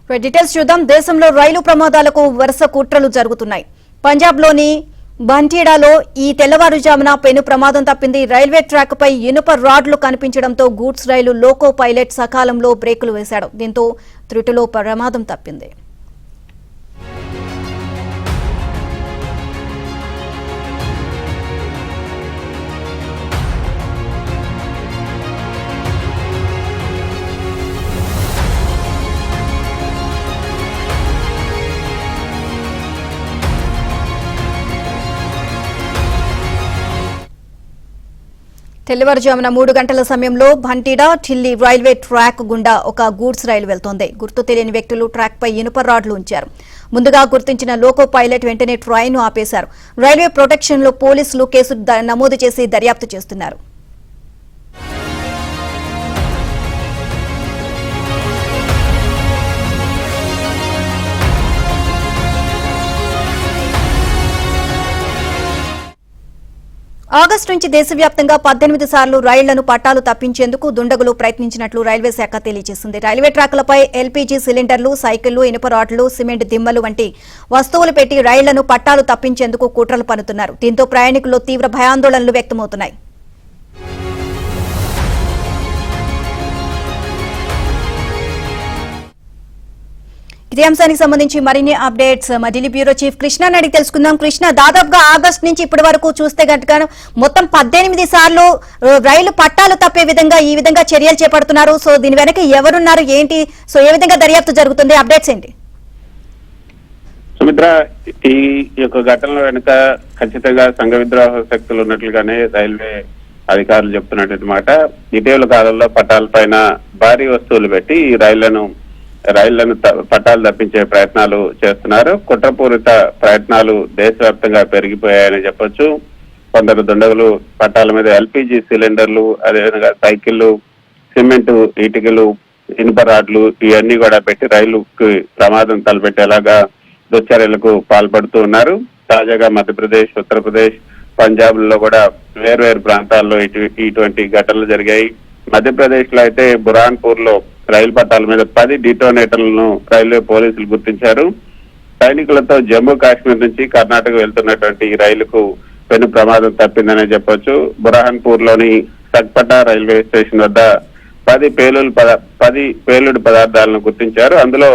Details చూద్దాం. దేశంలో రైలు ప్రమాదాలకు వరుస కుట్రలు జరుగుతున్నాయి. పంజాబ్లోని బంటీడాలో ఈ తెల్లవారుజామున పెను ప్రమాదం తప్పింది. రైల్వే ట్రాక్ పై ఇనుప రాడ్లు కనిపించడంతో గూడ్స్ రైలు లోకో పైలట్ సకాలంలో బ్రేకులు వేశాడు. దీంతో త్రుటిలో ప్రమాదం తప్పింది. తెల్లవారుజామున 3 గంటల సమయంలో భంటీడా ఢిల్లీ రైల్వే ట్రాక్ గుండా ఒక గూడ్స్ రైలు వెళ్తోంది. గుర్తు తెలియని వ్యక్తులు ట్రాక్ పై ఇనుప రాడ్లు ఉంచారు. ముందుగా గుర్తించిన లోకో పైలట్ వెంటనే ట్రైన్ ఆపేశారు. రైల్వే ప్రొటెక్షన్ లో పోలీసులు కేసు నమోదు చేసి దర్యాప్తు చేస్తున్నారు. ఆగస్టు నుంచి దేశవ్యాప్తంగా 18 సార్లు రైళ్లను పట్టాలు తప్పించేందుకు దుండగులు ప్రయత్నించినట్లు రైల్వే శాఖ తెలియజేసింది. రైల్వే ట్రాక్లపై ఎల్పీజీ సిలిండర్లు, సైకిళ్లు, ఇనుప రాడ్లు, సిమెంట్ దిమ్మలు వంటి వస్తువులు పెట్టి రైళ్లను పట్టాలు తప్పించేందుకు కుట్రలు పన్నుతున్నారు. దీంతో ప్రయాణికుల్లో తీవ్ర భయాందోళనలు వ్యక్తమవుతున్నాయి. ఇదే అంశానికి సంబంధించి మరిన్ని అప్డేట్స్ మా ఢిల్లీ బ్యూరో చీఫ్ కృష్ణ అడిగి తెలుసుకుందాం. కృష్ణ, దాదాపుగా ఆగస్టు నుంచి ఇప్పటి వరకు చూస్తే గనక మొత్తం 18 సార్లు రైలు పట్టాలు తప్పే విధంగా ఈ విధంగా చర్యలు చేపడుతున్నారు. సో దీని వెనక ఎవరున్నారు, ఏంటి, సో ఏ విధంగా దర్యాప్తు జరుగుతుంది, అప్డేట్స్ ఏంటి? సుమిత్ర, ఈ యొక్క ఘటనల వెనుక ఖచ్చితంగా సంఘ విద్రోహ శక్తులు ఉన్నట్లుగానే రైల్వే అధికారులు చెప్తున్నటువంటి మాట. ఇటీవల కాలంలో పట్టాల పైన భారీ వస్తువులు పెట్టి ఈ రైళ్లను పట్టాలు తప్పించే ప్రయత్నాలు చేస్తున్నారు. కుట్రపూరిత ప్రయత్నాలు దేశవ్యాప్తంగా పెరిగిపోయాయని చెప్పొచ్చు. కొందరు దుండగులు పట్టాల మీద ఎల్పీజీ సిలిండర్లు, అదేవిధంగా సైకిళ్లు, సిమెంట్ ఇటుకలు, ఇనుప రాడ్లు ఇవన్నీ కూడా పెట్టి రైలుకి ప్రమాదం తలపెట్టేలాగా దుశ్చర్యలకు పాల్పడుతూ ఉన్నారు. తాజాగా మధ్యప్రదేశ్, ఉత్తరప్రదేశ్, పంజాబ్ లో కూడా వేర్వేరు ప్రాంతాల్లో ఇటువంటి ఘటనలు జరిగాయి. మధ్యప్రదేశ్ లో అయితే బురాన్పూర్ లో రైలు పట్టాల మీద 10 డిటోనేటర్లను రైల్వే పోలీసులు గుర్తించారు. సైనికులతో జమ్మూ కాశ్మీర్ నుంచి కర్ణాటక వెళ్తున్నటువంటి ఈ రైలుకు పెను ప్రమాదం తప్పిందనే చెప్పొచ్చు. బురాన్పూర్ లోని సగ్పటా రైల్వే స్టేషన్ వద్ద 10 పేలుడు పదార్థాలను గుర్తించారు. అందులో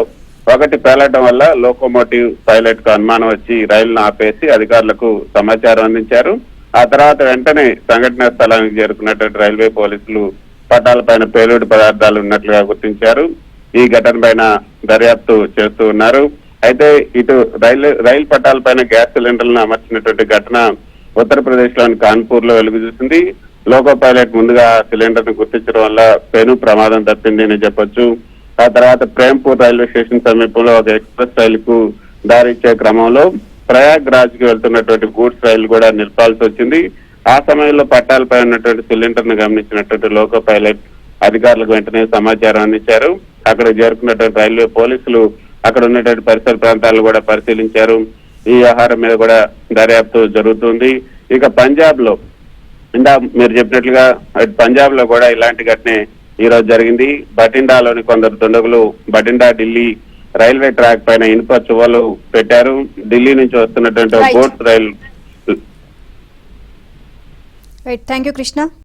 ఒకటి పేలటం వల్ల లోకోమోటివ్ పైలట్ కు అనుమానం వచ్చి రైలును ఆపేసి అధికారులకు సమాచారం అందించారు. ఆ తర్వాత వెంటనే సంఘటనా స్థలానికి చేరుకున్నటువంటి రైల్వే పోలీసులు పట్టాల పైన పేలుడు పదార్థాలు ఉన్నట్లుగా గుర్తించారు. ఈ ఘటన పైన దర్యాప్తు చేస్తూ ఉన్నారు. అయితే ఇటు రైలు పట్టాల పైన గ్యాస్ సిలిండర్లను అమర్చినటువంటి ఘటన ఉత్తరప్రదేశ్ లోని కాన్పూర్ లో వెలుగు చూసింది. లోకో పైలట్ ముందుగా సిలిండర్ ను గుర్తించడం వల్ల పెను ప్రమాదం తప్పింది అని చెప్పొచ్చు. ఆ తర్వాత ప్రేమ్పూర్ రైల్వే స్టేషన్ సమీపంలో ఒక ఎక్స్ప్రెస్ రైలుకు దారిచ్చే క్రమంలో ప్రయాగ్రాజ్ కి వెళ్తున్నటువంటి గూడ్స్ రైలు కూడా నిలిపాల్సి వచ్చింది. ఆ సమయంలో పట్టాలపై ఉన్నటువంటి సిలిండర్ ను గమనించినటువంటి లోకో పైలట్ అధికారులకు వెంటనే సమాచారం అందించారు. అక్కడ చేరుకున్నటువంటి రైల్వే పోలీసులు అక్కడ ఉన్నటువంటి పరిసర ప్రాంతాలను కూడా పరిశీలించారు. ఈ వ్యవహారం మీద కూడా దర్యాప్తు జరుగుతుంది. ఇక పంజాబ్ లో మీరు చెప్పినట్లుగా పంజాబ్ లో కూడా ఇలాంటి ఘటనే ఈ రోజు జరిగింది. బటిండాలోని కొందరు దుండగులు బటిండా ఢిల్లీ రైల్వే ట్రాక్ పైన ఇనుప చువ్వలు పెట్టారు. ఢిల్లీ నుంచి వస్తున్నటువంటి goods rail. Thank you Krishna.